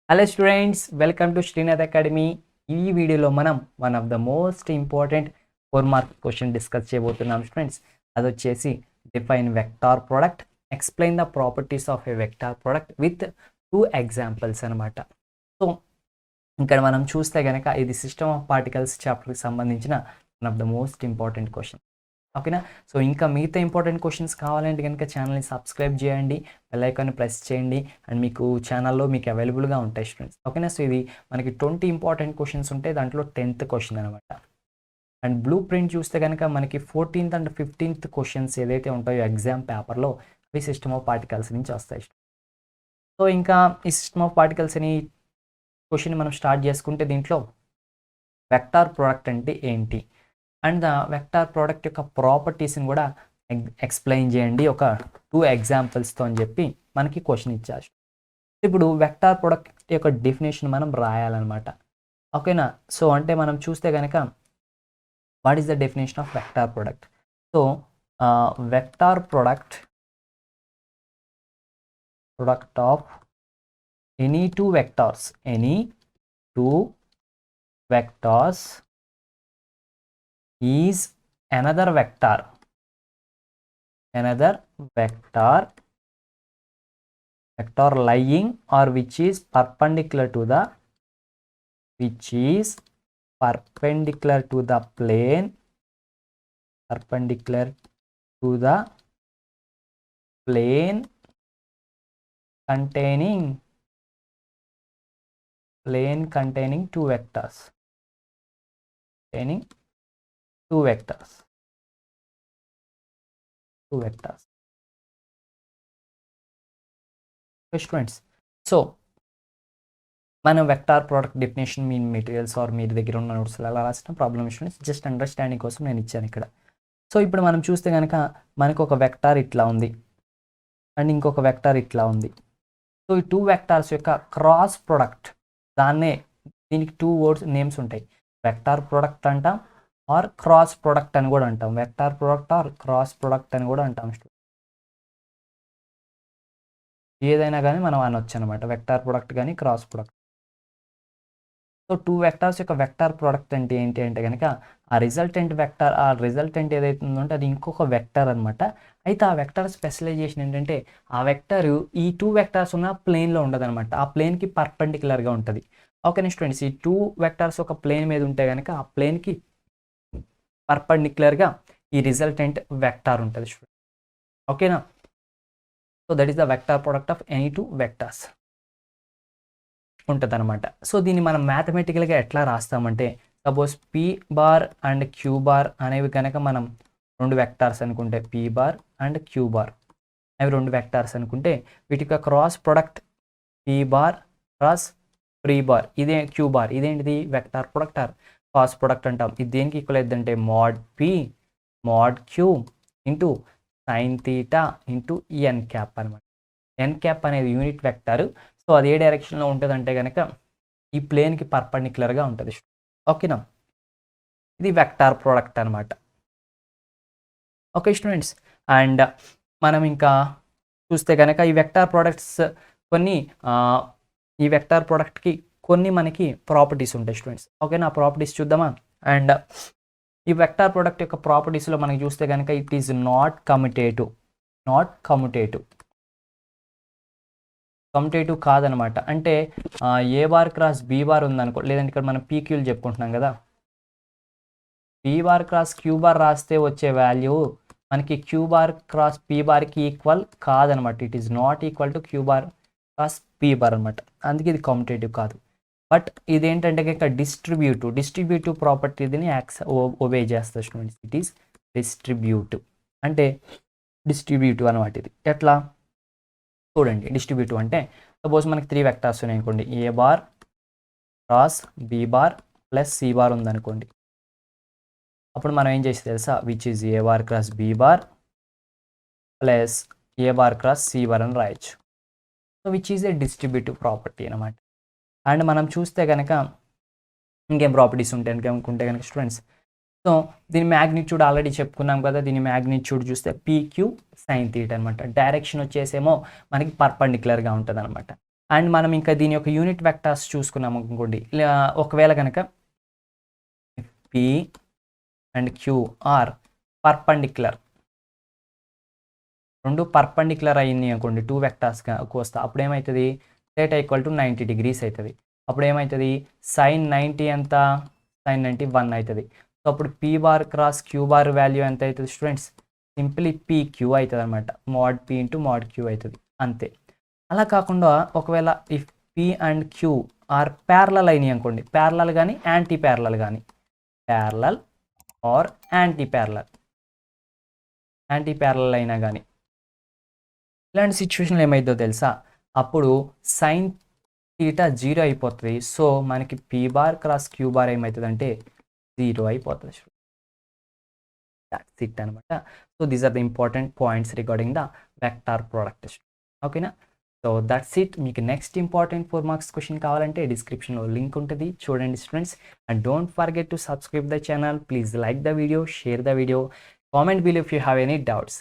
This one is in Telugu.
Hello students, welcome to Srinath Academy. ఈ వీడియోలో మనం one of the most important 4 mark question discuss చేయబోతున్నాం స్టూడెంట్స్. అది వచ్చేసి define vector product, explain the properties of A vector product with 2 examples అనమాట. సో ఇక్కడ మనం చూస్తే కనుక ఇది సిస్టమ్ ఆఫ్ పార్టికల్స్ చాప్టర్కి సంబంధించిన one of the most important question. ఓకేనా? సో ఇంకా మిగతా ఇంపార్టెంట్ క్వశ్చన్స్ కావాలంటే కనుక ఛానల్ని సబ్స్క్రైబ్ చేయండి, బెల్ ఐకాన్ని ప్రెస్ చేయండి అండ్ మీకు ఛానల్లో మీకు అవైలబుల్గా ఉంటాయి స్టూడెంట్స్. ఓకేనా? సో ఇది మనకి 20 ఇంపార్టెంట్ క్వశ్చన్స్ ఉంటాయి, దాంట్లో 10th క్వశ్చన్ అనమాట. అండ్ బ్లూ ప్రింట్ చూస్తే కనుక మనకి 14th అండ్ 15th క్వశ్చన్స్ ఏదైతే ఉంటాయో ఎగ్జామ్ పేపర్లో అవి సిస్టమ్ ఆఫ్ పార్టికల్స్ నుంచి వస్తాయి. సో ఇంకా ఈ సిస్టమ్ ఆఫ్ పార్టికల్స్ అని క్వశ్చన్ మనం స్టార్ట్ చేసుకుంటే దీంట్లో వెక్టార్ ప్రోడక్ట్ అంటే ఏంటి అండ్ ద వెక్టార్ ప్రోడక్ట్ యొక్క ప్రాపర్టీస్ని కూడా ఎక్స్ప్లెయిన్ చేయండి ఒక 2 ఎగ్జాంపుల్స్తో అని చెప్పి మనకి క్వశ్చన్ ఇచ్చారు. ఇప్పుడు వెక్టార్ ప్రోడక్ట్ యొక్క డెఫినేషన్ మనం రాయాలన్నమాట. ఓకేనా? సో అంటే మనం చూస్తే కనుక what is the definition of vector product. So vector product of any two vectors is another vector lying or which is perpendicular to the plane containing two vectors. Students, so మనం వెక్టార్ ప్రోడక్ట్ డెఫినేషన్ మీ మెటీరియల్స్ ఆర్ మీ దగ్గర ఉన్న నోట్స్ అలా రాసిన ప్రాబ్లమ్ స్టూడెంట్స్ జస్ట్ అండర్స్టాండింగ్ కోసం నేను ఇచ్చాను ఇక్కడ. సో ఇప్పుడు మనం చూస్తే కనుక మనకు ఒక వెక్టార్ ఇట్లా ఉంది అండ్ ఇంకొక వెక్టార్ ఇట్లా ఉంది. సో ఈ 2 వెక్టార్స్ యొక్క క్రాస్ ప్రోడక్ట్, దీనికి 2 వర్డ్స్ నేమ్స్ ఉంటాయి, వెక్టార్ ప్రోడక్ట్ అంటాం ఆర్ క్రాస్ ప్రోడక్ట్ అని కూడా అంటాం. Vector product or cross product అని కూడా అంటాం. ఏదైనా కానీ మనం అనొచ్చు అనమాట, వెక్టార్ ప్రోడక్ట్ కానీ క్రాస్ ప్రోడక్ట్. సో 2 వెక్టార్స్ యొక్క వెక్టార్ ప్రోడక్ట్ అంటే ఏంటి అంటే కనుక ఆ రిజల్టెంట్ ఏదైతే ఉందో అది ఇంకొక వెక్టర్ అనమాట. అయితే ఆ వెక్టర్ స్పెషలైజేషన్ ఏంటంటే ఆ వెక్టర్ ఈ 2 వెక్టార్స్ ఉన్న ప్లేన్లో ఉండదు అనమాట, ఆ ప్లేన్కి పర్పెండిక్యులర్గా ఉంటుంది. ఓకేనా స్టూడెంట్స్? ఈ 2 వెక్టార్స్ ఒక ప్లేన్ మీద ఉంటే కనుక ఆ ప్లేన్కి పర్పెండిక్యులర్గా ఈ రిజల్టెంట్ వెక్టార్ ఉంటుంది స్టూడెంట్. ఓకేనా? So that is the vector product of any 2 vectors ఉంటుంది అనమాట. సో దీన్ని మనం మ్యాథమెటికల్గా ఎట్లా రాస్తామంటే suppose P bar and Q bar అనేవి కనుక మనం 2 వెక్టార్స్ అనుకుంటే, P bar and Q bar అవి 2 వెక్టార్స్ అనుకుంటే వీటి యొక్క cross product P bar cross P bar, ఇదే క్యూ బార్, ఇదేంటిది vector product or cross product అంటాం. ఇది దేనికి ఈక్వల్ అవుతుందంటే mod P mod Q into sine theta into N cap అనమాట. ఎన్ క్యాప్ అనేది యూనిట్ వెక్టారు. సో అది ఏ డైరెక్షన్లో ఉంటుంది అంటే కనుక ఈ ప్లేన్కి పర్పెండిక్యులర్గా ఉంటుంది. ఓకేనా? ఇది వెక్టార్ ప్రోడక్ట్ అనమాట. ఓకే స్టూడెంట్స్, అండ్ మనం ఇంకా చూస్తే కనుక ఈ వెక్టార్ ప్రోడక్ట్స్ ఈ వెక్టార్ ప్రోడక్ట్కి కొన్ని మనకి ప్రాపర్టీస్ ఉంటాయి స్టూడెంట్స్. ఓకేనా? ఆ ప్రాపర్టీస్ చూద్దామా? అండ్ ఈ వెక్టార్ ప్రోడక్ట్ యొక్క ప్రాపర్టీస్లో మనకి చూస్తే కనుక ఇట్ ఈస్ నాట్ కమ్యుటేటివ్ కాదనమాట. అంటే A bar cross B bar ఉందనుకో, లేదంటే ఇక్కడ మనం పీక్యూలు చెప్పుకుంటున్నాం కదా, B bar cross Q bar రాస్తే వచ్చే వాల్యూ మనకి క్యూ బార్ క్రాస్ పీ బార్కి ఈక్వల్ కాదనమాట. It is not equal to Q bar cross P bar అనమాట. అందుకే ఇది కమ్యుటేటివ్ కాదు. బట్ ఇదేంటంటే ఇక్కడ డిస్ట్రిబ్యూటివ్ ప్రాపర్టీని ఒబే చేస్తుంది స్టూడెంట్స్. ఇట్ ఈస్ డిస్ట్రిబ్యూటివ్ అనమాట. ఇది ఎట్లా చూడండి. డిస్ట్రిబ్యూటివ్ అంటే సపోజ్ మనకి 3 వెక్టార్స్ ఉన్నాయి అనుకోండి, A bar cross B bar plus C bar ఉందనుకోండి. అప్పుడు మనం ఏం చేసి తెలుసా, which is A bar cross B bar plus A bar cross C bar అని రాయొచ్చు. So which is a distributive property అనమాట. అండ్ మనం చూస్తే కనుక ఇంకేం ప్రాపర్టీస్ ఉంటాయి అనుకుంటే కనుక స్టూడెంట్స్, సో దీని మ్యాగ్నిట్యూడ్ ఆల్రెడీ చెప్పుకున్నాం కదా, దీని మ్యాగ్నిట్యూడ్ చూస్తే పీక్యూ సైన్ థీటా అనమాట. డైరెక్షన్ వచ్చేసేమో మనకి పర్పెండిక్యులర్గా ఉంటుంది అనమాట. అండ్ మనం ఇంకా దీని యొక్క యూనిట్ వెక్టార్స్ చూసుకున్నాం అనుకోండి. ఒకవేళ కనుక P and Q are perpendicular, రెండు పర్పెండిక్యులర్ అయ్యింది అనుకోండి, 2 వెక్టార్స్గా వస్తా, అప్పుడు ఏమవుతుంది, θ ఈక్వల్ టు 90 degrees అవుతుంది. అప్పుడు ఏమవుతుంది, sin 90 ఎంత, sin 90 1 అవుతుంది. సో అప్పుడు P bar cross Q bar value ఎంత అవుతుంది స్టూడెంట్స్, సింప్లీ పీ క్యూ అవుతుంది అనమాట, mod P into mod Q అవుతుంది అంతే. అలా కాకుండా ఒకవేళ if P and Q are parallel అయినాయి అనుకోండి, ప్యారలల్ కానీ యాంటీ ప్యారలల్ కానీ, ప్యారలల్ ఆర్ యాంటీ ప్యారలల్ అయినా కానీ, ఇలాంటి సిచ్యువేషన్లో ఏమైందో తెలుసా, అప్పుడు సైన్ థీటా 0 అయిపోతుంది. సో మనకి P bar cross Q bar ఏమవుతుంది అంటే 0 అయిపోతుంది. దట్స్ ఇట్ అనమాట. So these are the important points regarding the vector product. ఓకేనా. So that's it. మీకు నెక్స్ట్ ఇంపార్టెంట్ 4 మార్క్స్ క్వశ్చన్ కావాలంటే డిస్క్రిప్షన్లో లింక్ ఉంటుంది, చూడండి students. And don't forget to subscribe the channel. Please like the video, share the video, comment below if you have any doubts.